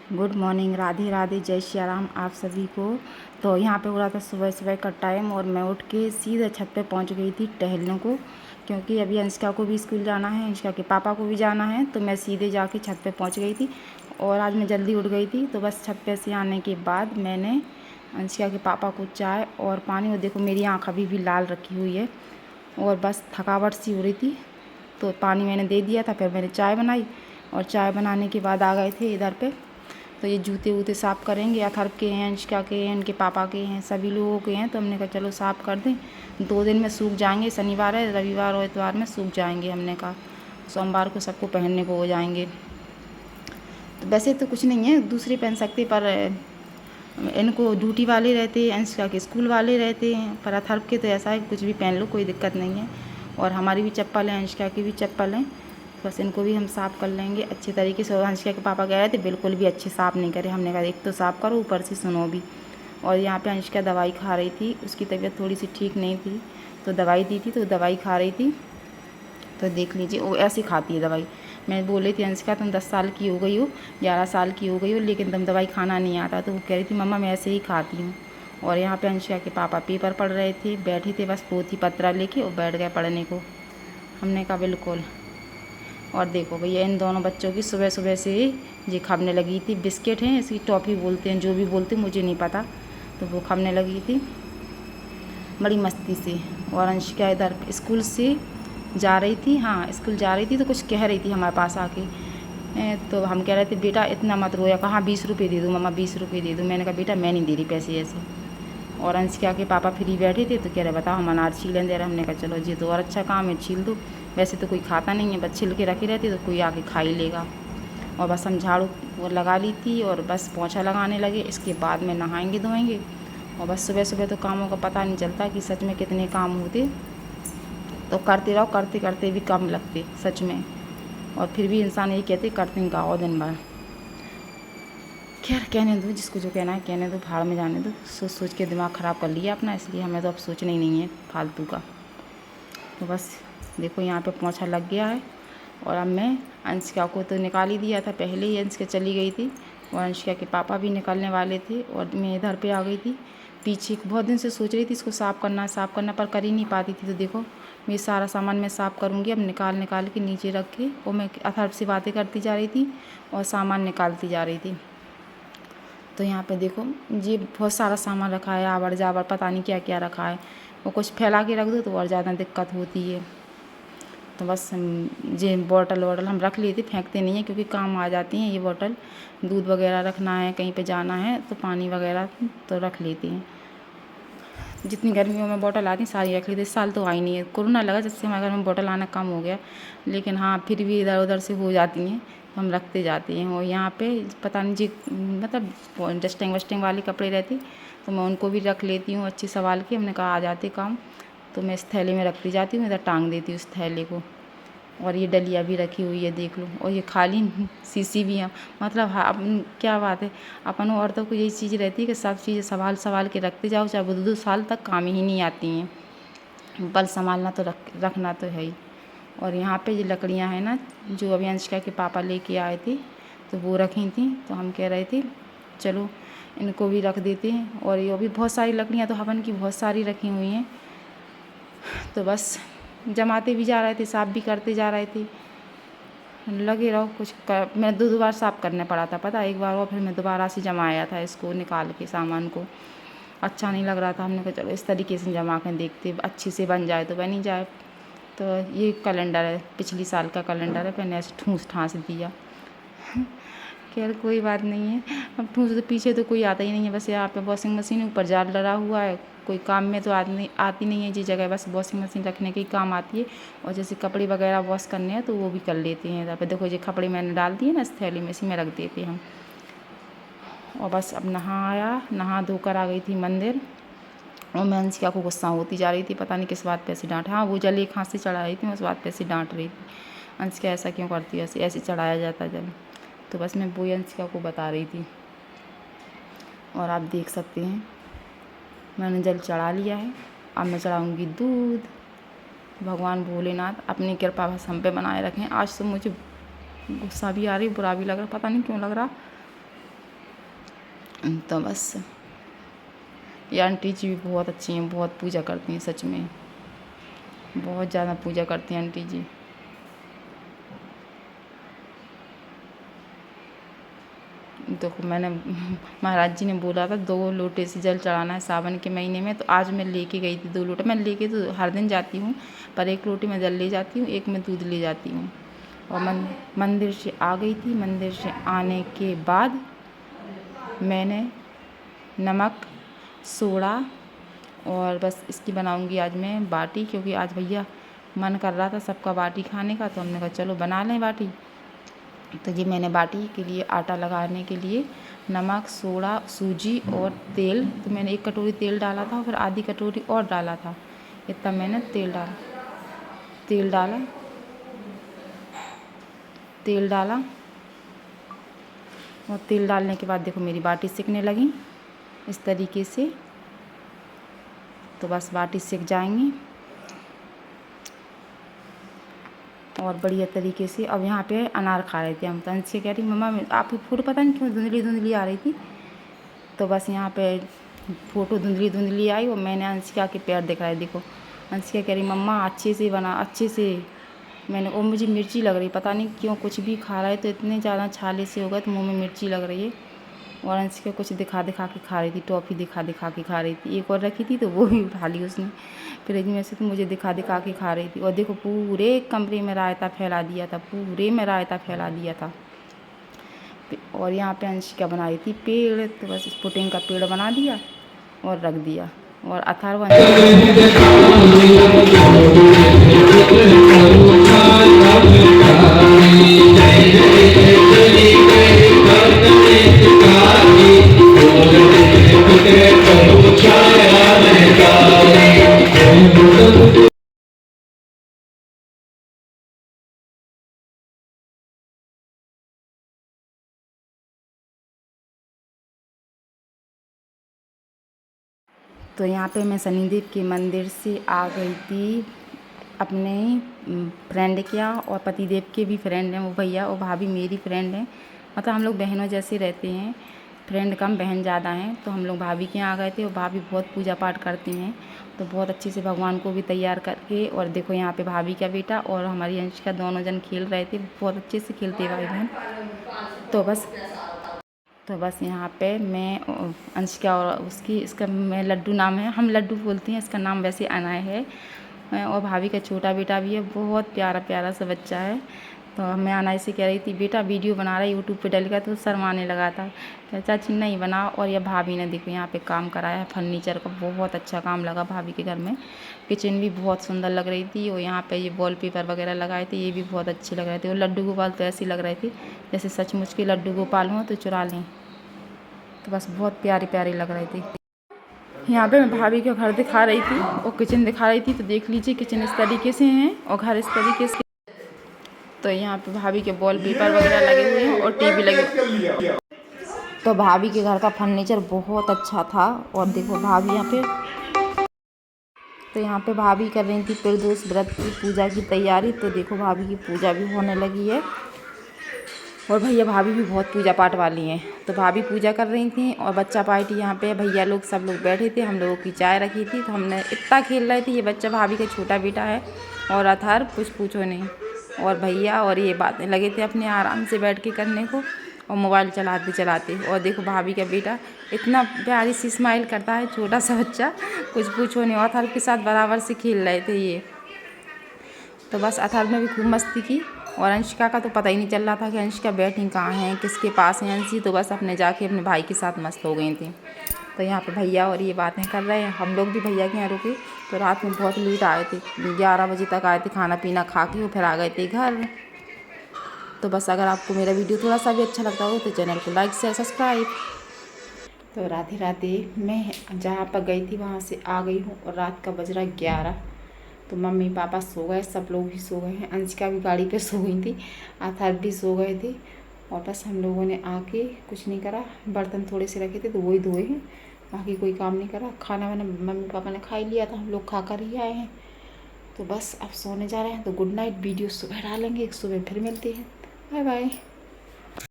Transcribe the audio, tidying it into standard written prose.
Good morning, Radhe Radhe, जय श्री राम आप सभी को। तो यहाँ पे हो रहा था सुबह सुबह का टाइम और मैं उठ के सीधे छत पे पहुँच गई थी टहलने को, क्योंकि अभी अंशिका को भी स्कूल जाना है, अंशिका के पापा को भी जाना है। तो मैं सीधे जाके छत पे पहुँच गई थी और आज मैं जल्दी उठ गई थी। तो बस छत पे से आने के बाद मैंने अंशिका के पापा को चाय और पानी, और देखो मेरी आँख अभी भी लाल रखी हुई है और बस थकावट सी हो रही थी। तो पानी मैंने दे दिया था, फिर मैंने चाय बनाई और चाय बनाने के बाद आ गए थे इधर पे। तो ये जूते वूते साफ़ करेंगे, अथर्व के हैं, अंशिका के हैं, इनके पापा के हैं, सभी लोगों के हैं। तो हमने कहा चलो साफ़ कर दें, 2 दिन में सूख जाएंगे। शनिवार है, रविवार और इतवार में सूख जाएंगे। हमने कहा सोमवार को सबको पहनने को हो जाएंगे। तो वैसे तो कुछ नहीं है, दूसरे पहन सकते, पर इनको ड्यूटी वाले रहते हैं, अंशिका के स्कूल वाले रहते हैं। पर अथर्व के तो ऐसा है कुछ भी पहन लो, कोई दिक्कत नहीं है। और हमारी भी चप्पल है, अंशिका की भी चप्पल है, बस इनको भी हम साफ़ कर लेंगे अच्छे तरीके से। और अंशिका के पापा कह रहे थे बिल्कुल भी अच्छे साफ़ नहीं करे। हमने कहा एक तो साफ़ करो, ऊपर से सुनो भी। और यहाँ पे अंशिका दवाई खा रही थी, उसकी तबीयत थोड़ी सी ठीक नहीं थी, तो दवाई दी थी, तो दवाई खा रही थी। तो देख लीजिए वो ऐसे खाती है दवाई। मैं बोल रही थी अंशिका तुम 10 साल की हो गई हो, 11 साल की हो गई हो, लेकिन तुम दवाई खाना नहीं आता। तो वो कह रही थी मम्मा मैं ऐसे ही खाती हूँ। और यहाँ पे अंशिका के पापा पेपर पढ़ रहे थे, बैठे थे बस पोथी पत्रा लेके और बैठ गए पढ़ने को। हमने कहा बिल्कुल। और देखो भैया इन दोनों बच्चों की सुबह सुबह से ये खाने लगी थी। बिस्किट हैं, इसकी टॉफ़ी बोलते हैं, जो भी बोलते हैं मुझे नहीं पता। तो वो खाने लगी थी बड़ी मस्ती से। और अंशिका इधर स्कूल से जा रही थी, हाँ स्कूल जा रही थी, तो कुछ कह रही थी हमारे पास आके। तो हम कह रहे थे बेटा इतना मत रोया। कहाँ 20 रुपये दे दूँ मम्मा, 20 रुपये दे दूँ। मैंने कहा बेटा मैं नहीं दे रही पैसे ऐसे। और अंशिका के पापा फ्री बैठे थे, तो कह रहे बताओ हम अनार छीलन दे रहे। हमने कहा चलो ये तो और अच्छा काम है, छील दो। वैसे तो कोई खाता नहीं है, बस छिल के रखी रहती तो कोई आके खा ही लेगा। और बस हम झाड़ू वो लगा ली थी और बस पोंछा लगाने लगे। इसके बाद में नहाएंगे धोएंगे। और बस सुबह सुबह तो कामों का पता नहीं चलता कि सच में कितने काम होते। तो करते रहो, करते करते भी कम लगते सच में। और फिर भी इंसान यही कहते करते गाओ दिन भर। खैर कहने दो, जिसको जो कहना है कहने दो, भाड़ में जाने दो। सोच सोच के दिमाग ख़राब कर लिया अपना, इसलिए हमें तो अब सोचना ही नहीं है फालतू का। तो बस देखो यहाँ पे पोंछा लग गया है। और अब मैं अंशिका को तो निकाल ही दिया था, पहले ही अंशिका चली गई थी और अंशिका के पापा भी निकलने वाले थे और मैं इधर पे आ गई थी। पीछे बहुत दिन से सोच रही थी इसको साफ़ करना, पर कर ही नहीं पाती थी। तो देखो मैं सारा सामान मैं साफ़ करूँगी अब, निकाल निकाल के नीचे रख के। और मैं अथर्व से बातें करती जा रही थी और सामान निकालती जा रही थी। तो यहाँ पे देखो ये बहुत सारा सामान रखा है, आवर जावर पता नहीं क्या क्या रखा है। वो कुछ फैला के रख दो तो और ज़्यादा दिक्कत होती है। तो बस ये बॉटल वॉटल हम रख लिए थे, फेंकते नहीं हैं क्योंकि काम आ जाती हैं ये बॉटल। दूध वगैरह रखना है, कहीं पे जाना है तो पानी वगैरह तो रख लेते हैं। जितनी गर्मियों में बॉटल आती सारी रख लेते। इस साल तो आई नहीं है, कोरोना लगा जिससे हमारे घर में बॉटल आना कम हो गया, लेकिन हाँ फिर भी इधर उधर से हो जाती हैं तो हम रखते जाते हैं। और यहाँ पे पता नहीं जी मतलब डस्टिंग वस्टिंग वाले कपड़े रहते तो मैं उनको भी रख लेती हूँ अच्छी संभाल के। हमने कहा आ जाते काम, तो मैं इस थैले में रखती जाती हूँ, इधर टांग देती हूँ इस थैले को। और ये डलिया भी रखी हुई है देख लो, और ये खाली शीशी भी है। मतलब हाँ क्या बात है, अपन औरतों को यही चीज़ रहती है कि सब चीज़ें संभाल संभाल के रखते जाओ, चाहे वो 2-2 साल तक काम ही नहीं आती हैं। बल संभालना तो रखना तो है ही। और यहाँ पे ये लकड़ियाँ हैं ना जो अभी अंशिका के पापा लेके आए थे, तो वो रखी थी। तो हम कह रहे थे चलो इनको भी रख देते हैं। और ये भी बहुत सारी लकड़ियाँ तो हवन की बहुत सारी रखी हुई हैं। तो बस जमाते भी जा रहे थे, साफ़ भी करते जा रहे थे, लगे रहो कुछ कर। मैं 2 बार साफ़ करना पड़ा था पता, एक बार और फिर मैं दोबारा से जमाया था इसको निकाल के सामान को। अच्छा नहीं लग रहा था, हमने कहा चलो इस तरीके से जमा कर देखते, अच्छी से बन जाए तो बन ही जाए। तो ये कैलेंडर है, पिछली साल का कैलेंडर है, मैंने ऐसे ठूँस ठाँस दिया। खैर कोई बात नहीं है, अब ठूँस तो पीछे तो कोई आता ही नहीं है। बस यहाँ पे वॉशिंग मशीन ऊपर जाल डला हुआ है, कोई काम में तो आती नहीं है जी जगह, बस वॉशिंग मशीन रखने के ही काम आती है। और जैसे कपड़े वगैरह वॉश करने हैं तो वो भी कर लेते हैं। यहाँ पे देखो ये कपड़े मैंने डाल दिए ना इस थैली में, इसी में रख देते हम। और बस अब नहा धोकर आ गई थी मंदिर। और मैं अंशिका को गुस्सा होती जा रही थी, पता नहीं किस बात पे ऐसे डांट, हाँ वो जल एक हाथ से चढ़ा रही थी, उस बात पे ऐसे डांट रही थी अंशिका ऐसा क्यों करती है, ऐसे ऐसे चढ़ाया जाता जल। तो बस मैं वो अंशिका को बता रही थी। और आप देख सकते हैं मैंने जल चढ़ा लिया है, अब मैं चढ़ाऊँगी दूध। भगवान भोलेनाथ अपनी कृपा बस हम पे बनाए रखें। आज तो मुझे गुस्सा भी आ रही, बुरा भी लग रहा, पता नहीं क्यों लग रहा। तो बस ये आंटी जी भी बहुत अच्छी हैं, बहुत पूजा करती हैं, सच में बहुत ज़्यादा पूजा करती हैं आंटी जी। देखो मैंने महाराज जी ने बोला था 2 लोटे से जल चढ़ाना है सावन के महीने में, तो आज मैं लेके गई थी 2 लोटे। मैं लेके तो हर दिन जाती हूँ, पर 1 लोटे में जल ले जाती हूँ, 1 में दूध ले जाती हूँ। और मंदिर से आ गई थी। मंदिर से आने के बाद मैंने नमक सोडा और बस इसकी बनाऊंगी आज मैं बाटी, क्योंकि आज भैया मन कर रहा था सबका बाटी खाने का, तो हमने कहा चलो बना लें बाटी। तो ये मैंने बाटी के लिए आटा लगाने के लिए नमक सोडा सूजी और तेल, तो मैंने 1 कटोरी तेल डाला था, फिर आधी कटोरी और डाला था, इतना मैंने तेल डाला। और तेल डालने के बाद देखो मेरी बाटी सिकने लगी इस तरीके से। तो बस बाटी सिक जाएंगी और बढ़िया तरीके से। अब यहाँ पे अनार खा रहे थे हम, तो अंश कह रही मम्मा आपकी फ़ोटो पता नहीं क्यों धुंधली आ रही थी। तो बस यहाँ पे फ़ोटो धुंधली आई और मैंने अंशिका के पैर दिखाए। देखो अंशिका कह रही मम्मा अच्छे से बना, अच्छे से। मैंने और मुझे मिर्ची लग रही, पता नहीं क्यों कुछ भी खा रहा है तो इतने ज़्यादा छाले से हो गए तो मुँह में मिर्ची लग रही है। और अंशिका कुछ दिखा के खा रही थी, टॉफ़ी दिखा के खा रही थी। एक और रखी थी तो वो भी उठा ली उसने फ्रिज में से, तो मुझे दिखा के खा रही थी। और देखो पूरे कमरे में रायता फैला दिया था, पूरे में रायता फैला दिया था। और यहाँ पे अंशिका बना रही थी पेड़, तो बस पुडिंग का पेड़ बना दिया और रख दिया। और अथर्व तो यहाँ पे मैं शनिदेव के मंदिर से आ गई थी अपने फ्रेंड के यहाँ, और पतिदेव के भी फ्रेंड हैं वो भैया, और भाभी मेरी फ्रेंड हैं। मतलब हम लोग बहनों जैसे रहते हैं, फ्रेंड कम बहन ज़्यादा हैं। तो हम लोग भाभी के यहाँ आ गए थे और भाभी बहुत पूजा पाठ करती हैं, तो बहुत अच्छे से भगवान को भी तैयार करके। और देखो यहाँ पे भाभी का बेटा और हमारी अंशिका दोनों जन खेल रहे थे, बहुत अच्छे से खेलते भाई बहन। तो बस यहाँ पे मैं अंशिका और इसका मैं लड्डू नाम है, हम लड्डू बोलते हैं, इसका नाम वैसे अनाया है। और भाभी का छोटा बेटा भी है, बहुत प्यारा सा बच्चा है। तो मैं अनाया से कह रही थी बेटा वीडियो बना रहा है यूट्यूब पे डलेगा, तो शर्माने लगा था। चाची नहीं बना। और ये भाभी ने देखो यहाँ पे काम कराया है फर्नीचर का, बहुत अच्छा काम लगा भाभी के घर में। किचन भी बहुत सुंदर लग रही थी, और यहाँ पे ये वॉलपेपर वगैरह लगाए थे, ये भी बहुत अच्छे लग रहे थे। और लड्डू गोपाल तो ऐसे लग रहे थे जैसे सचमुच के लड्डू गोपाल हों तो चुरा लें। तो बस बहुत प्यारे लग रहे थे। यहाँ पे मैं भाभी का घर दिखा रही थी और किचन दिखा रही थी, तो देख लीजिए किचन इस तरीके से है और घर इस तरीके से। तो यहाँ पे भाभी के वॉलपेपर वगैरह लगे हुए हैं और टीवी लगे। तो भाभी के घर का फर्नीचर बहुत अच्छा था। और देखो भाभी यहाँ पे, तो यहाँ पे भाभी कर रही थी प्रदोष व्रत की पूजा की तैयारी। तो देखो भाभी की पूजा भी होने लगी है, और भैया भाभी भी बहुत पूजा पाठ वाली हैं। तो भाभी पूजा कर रही थी और बच्चा पार्टी यहाँ पे भैया लोग सब लोग बैठे थे, हम लोगों की चाय रखी थी, तो हमने इतना खेल रहे थे। ये बच्चा भाभी का छोटा बेटा है और अथर कुछ पूछो नहीं, और भैया और ये बातें लगे थे अपने आराम से बैठ के करने को, और मोबाइल चलाते। और देखो भाभी का बेटा इतना प्यारी सी स्माइल करता है, छोटा सा बच्चा, कुछ पूछो नहीं। और अथर के साथ बराबर से खेल रहे थे ये। तो बस अथर ने भी खूब मस्ती की, और अंशिका का तो पता ही नहीं चल रहा था कि अंशिका बैठी कहाँ है, किसके पास है अंशी। तो बस अपने जाके अपने भाई के साथ मस्त हो गई थी। तो यहाँ पे भैया और ये बातें कर रहे हैं, हम लोग भी भैया के यहाँ रुके। तो रात में बहुत लेट आए थे, 11 बजे तक आए थे, खाना पीना खा के और फिर आ गए थे घर। तो बस अगर आपको मेरा वीडियो थोड़ा सा भी अच्छा लगता हो तो चैनल को लाइक शेयर सब्सक्राइब। तो राधे मैं जहाँ पर गई थी वहाँ से आ गई हूँ, और रात का बज रहा 11। तो मम्मी पापा सो गए, सब लोग भी सो गए हैं। अंशिका भी गाड़ी पे सो गई थी, अथर भी सो गए थे। और बस हम लोगों ने आके कुछ नहीं करा, बर्तन थोड़े से रखे थे तो वही धोए हैं, बाकी कोई काम नहीं करा। खाना वाना मम्मी पापा ने खा ही लिया था, हम लोग खा कर ही आए हैं। तो बस अब सोने जा रहे हैं। तो गुड नाइट, वीडियो सुबह डालेंगे, सुबह फिर मिलते हैं, बाय बाय।